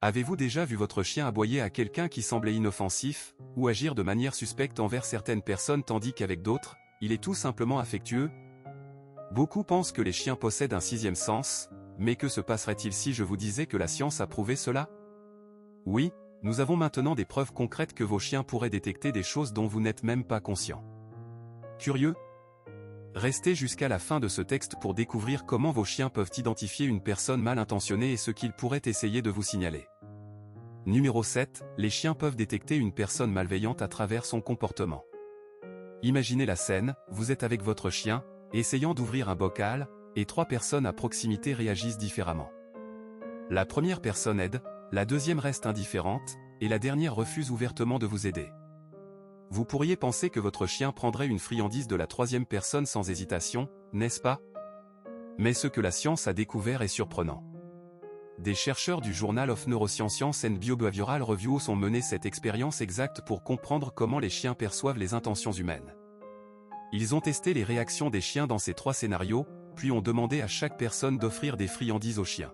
Avez-vous déjà vu votre chien aboyer à quelqu'un qui semblait inoffensif, ou agir de manière suspecte envers certaines personnes tandis qu'avec d'autres, il est tout simplement affectueux? Beaucoup pensent que les chiens possèdent un sixième sens, mais que se passerait-il si je vous disais que la science a prouvé cela? Oui, nous avons maintenant des preuves concrètes que vos chiens pourraient détecter des choses dont vous n'êtes même pas conscient. Curieux? Restez jusqu'à la fin de ce texte pour découvrir comment vos chiens peuvent identifier une personne mal intentionnée et ce qu'ils pourraient essayer de vous signaler. Numéro 7. Les chiens peuvent détecter une personne malveillante à travers son comportement. Imaginez la scène, vous êtes avec votre chien, essayant d'ouvrir un bocal, et 3 personnes à proximité réagissent différemment. La première personne aide, la deuxième reste indifférente, et la dernière refuse ouvertement de vous aider. Vous pourriez penser que votre chien prendrait une friandise de la troisième personne sans hésitation, n'est-ce pas? Mais ce que la science a découvert est surprenant. Des chercheurs du Journal of Neuroscience and Biobehavioral Reviews ont mené cette expérience exacte pour comprendre comment les chiens perçoivent les intentions humaines. Ils ont testé les réactions des chiens dans ces 3 scénarios, puis ont demandé à chaque personne d'offrir des friandises aux chiens.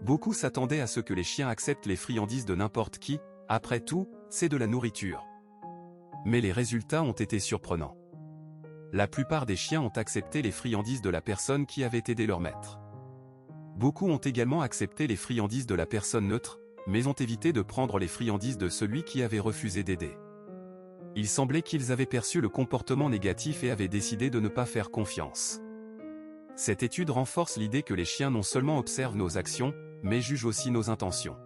Beaucoup s'attendaient à ce que les chiens acceptent les friandises de n'importe qui, après tout, c'est de la nourriture. Mais les résultats ont été surprenants. La plupart des chiens ont accepté les friandises de la personne qui avait aidé leur maître. Beaucoup ont également accepté les friandises de la personne neutre, mais ont évité de prendre les friandises de celui qui avait refusé d'aider. Il semblait qu'ils avaient perçu le comportement négatif et avaient décidé de ne pas faire confiance. Cette étude renforce l'idée que les chiens non seulement observent nos actions, mais jugent aussi nos intentions.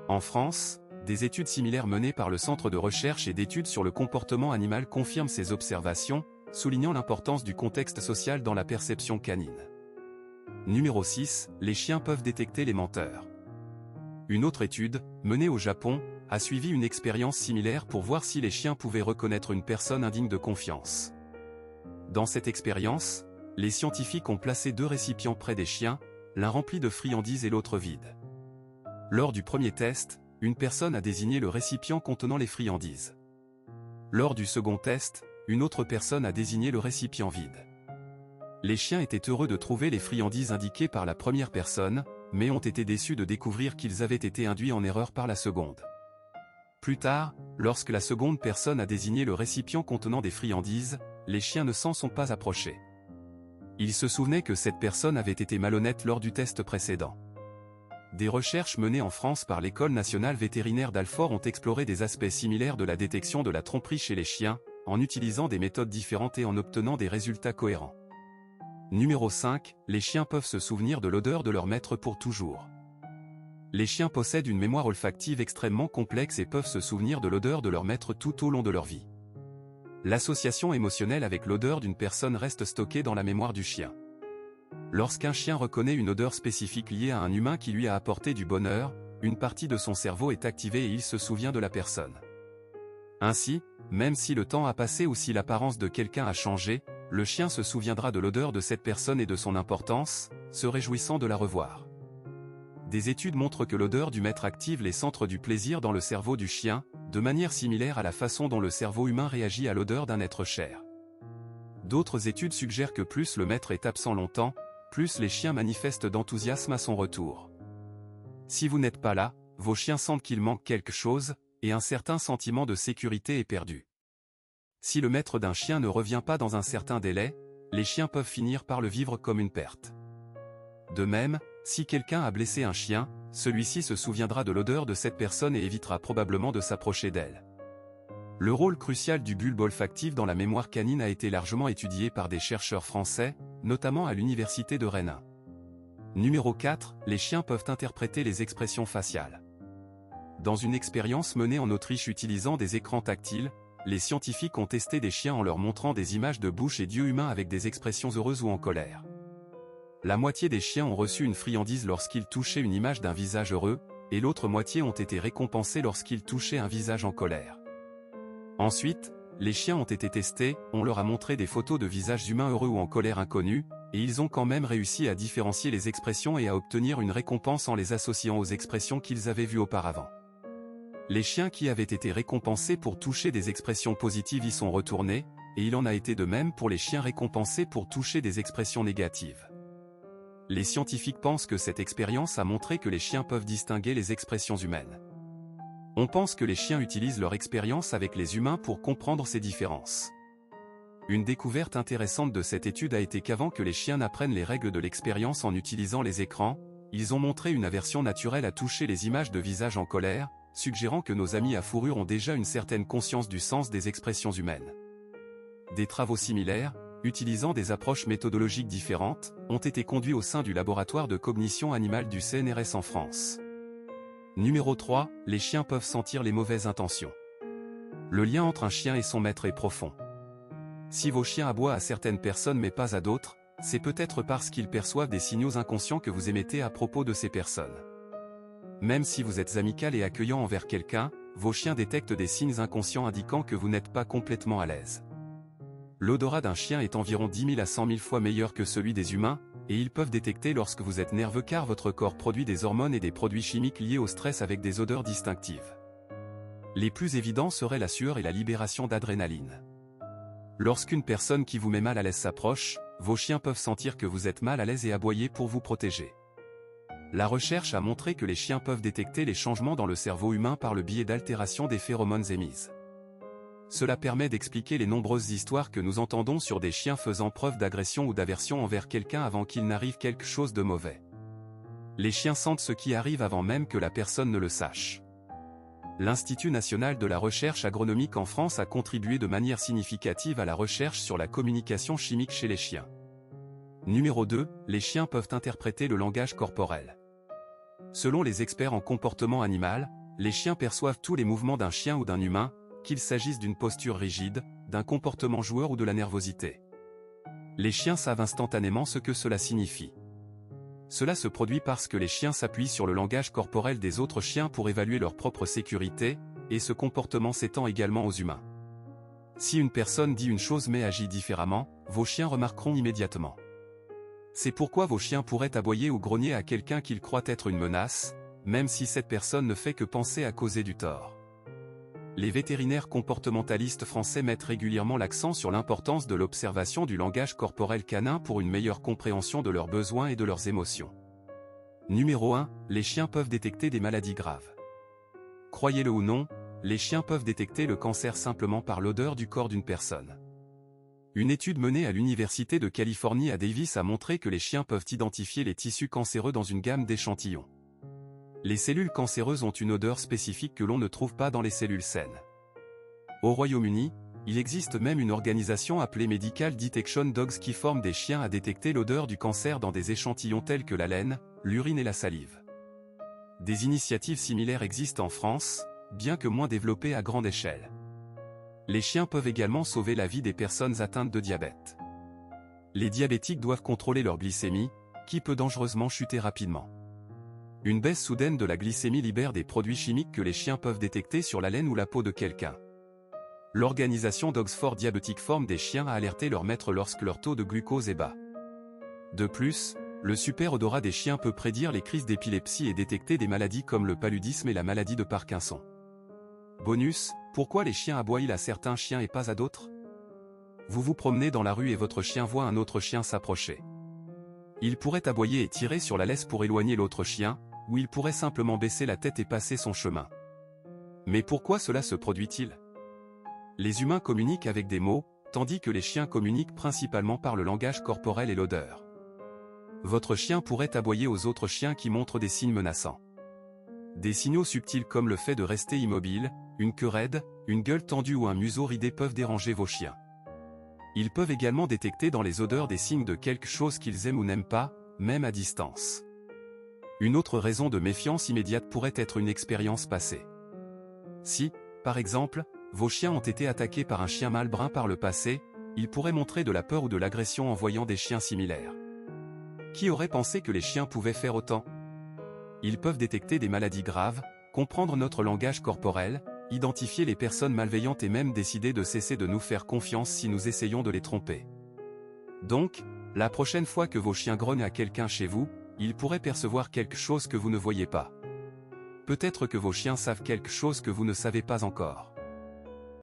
En France, des études similaires menées par le Centre de recherche et d'études sur le comportement animal confirment ces observations, soulignant l'importance du contexte social dans la perception canine. Numéro 6. Les chiens peuvent détecter les menteurs. Une autre étude, menée au Japon, a suivi une expérience similaire pour voir si les chiens pouvaient reconnaître une personne indigne de confiance. Dans cette expérience, les scientifiques ont placé 2 récipients près des chiens, l'un rempli de friandises et l'autre vide. Lors du premier test, une personne a désigné le récipient contenant les friandises. Lors du second test, une autre personne a désigné le récipient vide. Les chiens étaient heureux de trouver les friandises indiquées par la première personne, mais ont été déçus de découvrir qu'ils avaient été induits en erreur par la seconde. Plus tard, lorsque la seconde personne a désigné le récipient contenant des friandises, les chiens ne s'en sont pas approchés. Ils se souvenaient que cette personne avait été malhonnête lors du test précédent. Des recherches menées en France par l'École nationale vétérinaire d'Alfort ont exploré des aspects similaires de la détection de la tromperie chez les chiens, en utilisant des méthodes différentes et en obtenant des résultats cohérents. Numéro 5. Les chiens peuvent se souvenir de l'odeur de leur maître pour toujours. Les chiens possèdent une mémoire olfactive extrêmement complexe et peuvent se souvenir de l'odeur de leur maître tout au long de leur vie. L'association émotionnelle avec l'odeur d'une personne reste stockée dans la mémoire du chien. Lorsqu'un chien reconnaît une odeur spécifique liée à un humain qui lui a apporté du bonheur, une partie de son cerveau est activée et il se souvient de la personne. Ainsi, même si le temps a passé ou si l'apparence de quelqu'un a changé, le chien se souviendra de l'odeur de cette personne et de son importance, se réjouissant de la revoir. Des études montrent que l'odeur du maître active les centres du plaisir dans le cerveau du chien, de manière similaire à la façon dont le cerveau humain réagit à l'odeur d'un être cher. D'autres études suggèrent que plus le maître est absent longtemps, plus les chiens manifestent d'enthousiasme à son retour. Si vous n'êtes pas là, vos chiens sentent qu'il manque quelque chose, et un certain sentiment de sécurité est perdu. Si le maître d'un chien ne revient pas dans un certain délai, les chiens peuvent finir par le vivre comme une perte. De même, si quelqu'un a blessé un chien, celui-ci se souviendra de l'odeur de cette personne et évitera probablement de s'approcher d'elle. Le rôle crucial du bulbe olfactif dans la mémoire canine a été largement étudié par des chercheurs français, notamment à l'université de Rennes. Numéro 4. Les chiens peuvent interpréter les expressions faciales. Dans une expérience menée en Autriche utilisant des écrans tactiles, les scientifiques ont testé des chiens en leur montrant des images de bouche et d'yeux humains avec des expressions heureuses ou en colère. La moitié des chiens ont reçu une friandise lorsqu'ils touchaient une image d'un visage heureux, et l'autre moitié ont été récompensés lorsqu'ils touchaient un visage en colère. Ensuite, les chiens ont été testés, on leur a montré des photos de visages humains heureux ou en colère inconnus, et ils ont quand même réussi à différencier les expressions et à obtenir une récompense en les associant aux expressions qu'ils avaient vues auparavant. Les chiens qui avaient été récompensés pour toucher des expressions positives y sont retournés, et il en a été de même pour les chiens récompensés pour toucher des expressions négatives. Les scientifiques pensent que cette expérience a montré que les chiens peuvent distinguer les expressions humaines. On pense que les chiens utilisent leur expérience avec les humains pour comprendre ces différences. Une découverte intéressante de cette étude a été qu'avant que les chiens n'apprennent les règles de l'expérience en utilisant les écrans, ils ont montré une aversion naturelle à toucher les images de visages en colère, suggérant que nos amis à fourrure ont déjà une certaine conscience du sens des expressions humaines. Des travaux similaires, utilisant des approches méthodologiques différentes, ont été conduits au sein du laboratoire de cognition animale du CNRS en France. Numéro 3, les chiens peuvent sentir les mauvaises intentions. Le lien entre un chien et son maître est profond. Si vos chiens aboient à certaines personnes mais pas à d'autres, c'est peut-être parce qu'ils perçoivent des signaux inconscients que vous émettez à propos de ces personnes. Même si vous êtes amical et accueillant envers quelqu'un, vos chiens détectent des signes inconscients indiquant que vous n'êtes pas complètement à l'aise. L'odorat d'un chien est environ 10 000 à 100 000 fois meilleur que celui des humains, et ils peuvent détecter lorsque vous êtes nerveux car votre corps produit des hormones et des produits chimiques liés au stress avec des odeurs distinctives. Les plus évidents seraient la sueur et la libération d'adrénaline. Lorsqu'une personne qui vous met mal à l'aise s'approche, vos chiens peuvent sentir que vous êtes mal à l'aise et aboyer pour vous protéger. La recherche a montré que les chiens peuvent détecter les changements dans le cerveau humain par le biais d'altérations des phéromones émises. Cela permet d'expliquer les nombreuses histoires que nous entendons sur des chiens faisant preuve d'agression ou d'aversion envers quelqu'un avant qu'il n'arrive quelque chose de mauvais. Les chiens sentent ce qui arrive avant même que la personne ne le sache. L'Institut national de la recherche agronomique en France a contribué de manière significative à la recherche sur la communication chimique chez les chiens. Numéro 2, les chiens peuvent interpréter le langage corporel. Selon les experts en comportement animal, les chiens perçoivent tous les mouvements d'un chien ou d'un humain, qu'il s'agisse d'une posture rigide, d'un comportement joueur ou de la nervosité. Les chiens savent instantanément ce que cela signifie. Cela se produit parce que les chiens s'appuient sur le langage corporel des autres chiens pour évaluer leur propre sécurité, et ce comportement s'étend également aux humains. Si une personne dit une chose mais agit différemment, vos chiens remarqueront immédiatement. C'est pourquoi vos chiens pourraient aboyer ou grogner à quelqu'un qu'ils croient être une menace, même si cette personne ne fait que penser à causer du tort. Les vétérinaires comportementalistes français mettent régulièrement l'accent sur l'importance de l'observation du langage corporel canin pour une meilleure compréhension de leurs besoins et de leurs émotions. Numéro 1, les chiens peuvent détecter des maladies graves. Croyez-le ou non, les chiens peuvent détecter le cancer simplement par l'odeur du corps d'une personne. Une étude menée à l'Université de Californie à Davis a montré que les chiens peuvent identifier les tissus cancéreux dans une gamme d'échantillons. Les cellules cancéreuses ont une odeur spécifique que l'on ne trouve pas dans les cellules saines. Au Royaume-Uni, il existe même une organisation appelée Medical Detection Dogs qui forme des chiens à détecter l'odeur du cancer dans des échantillons tels que la laine, l'urine et la salive. Des initiatives similaires existent en France, bien que moins développées à grande échelle. Les chiens peuvent également sauver la vie des personnes atteintes de diabète. Les diabétiques doivent contrôler leur glycémie, qui peut dangereusement chuter rapidement. Une baisse soudaine de la glycémie libère des produits chimiques que les chiens peuvent détecter sur la laine ou la peau de quelqu'un. L'organisation Dogs for Diabetic forme des chiens à alerter leur maître lorsque leur taux de glucose est bas. De plus, le super-odorat des chiens peut prédire les crises d'épilepsie et détecter des maladies comme le paludisme et la maladie de Parkinson. Bonus, pourquoi les chiens aboient à certains chiens et pas à d'autres? Vous vous promenez dans la rue et votre chien voit un autre chien s'approcher. Il pourrait aboyer et tirer sur la laisse pour éloigner l'autre chien, ou il pourrait simplement baisser la tête et passer son chemin. Mais pourquoi cela se produit-il? Les humains communiquent avec des mots, tandis que les chiens communiquent principalement par le langage corporel et l'odeur. Votre chien pourrait aboyer aux autres chiens qui montrent des signes menaçants. Des signaux subtils comme le fait de rester immobile, une queue raide, une gueule tendue ou un museau ridé peuvent déranger vos chiens. Ils peuvent également détecter dans les odeurs des signes de quelque chose qu'ils aiment ou n'aiment pas, même à distance. Une autre raison de méfiance immédiate pourrait être une expérience passée. Si, par exemple, vos chiens ont été attaqués par un chien mâle brun par le passé, ils pourraient montrer de la peur ou de l'agression en voyant des chiens similaires. Qui aurait pensé que les chiens pouvaient faire autant? Ils peuvent détecter des maladies graves, comprendre notre langage corporel, identifier les personnes malveillantes et même décider de cesser de nous faire confiance si nous essayons de les tromper. Donc, la prochaine fois que vos chiens grognent à quelqu'un chez vous, ils pourraient percevoir quelque chose que vous ne voyez pas. Peut-être que vos chiens savent quelque chose que vous ne savez pas encore.